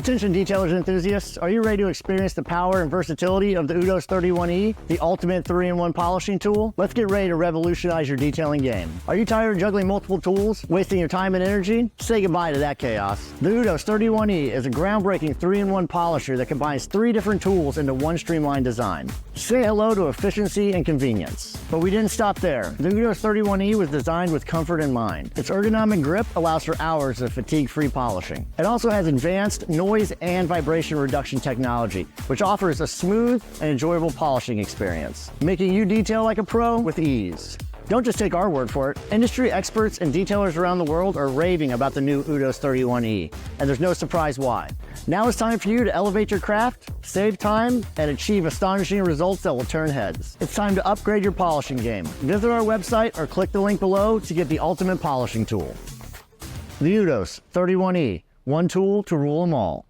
Attention detailers and enthusiasts, are you ready to experience the power and versatility of the UDOS 31E, the ultimate 3-in-1 polishing tool? Let's get ready to revolutionize your detailing game. Are you tired of juggling multiple tools, wasting your time and energy? Say goodbye to that chaos. The UDOS 31E is a groundbreaking 3-in-1 polisher that combines 3 different tools into one streamlined design. Say hello to efficiency and convenience. But we didn't stop there. The UDOS 31E was designed with comfort in mind. Its ergonomic grip allows for hours of fatigue-free polishing. It also has advanced noise and vibration reduction technology, which offers a smooth and enjoyable polishing experience, making you detail like a pro with ease. Don't just take our word for it. Industry experts and detailers around the world are raving about the new UDOS 31E, and there's no surprise why. Now it's time for you to elevate your craft, save time, and achieve astonishing results that will turn heads. It's time to upgrade your polishing game. Visit our website or click the link below to get the ultimate polishing tool. The UDOS 31E, one tool to rule them all.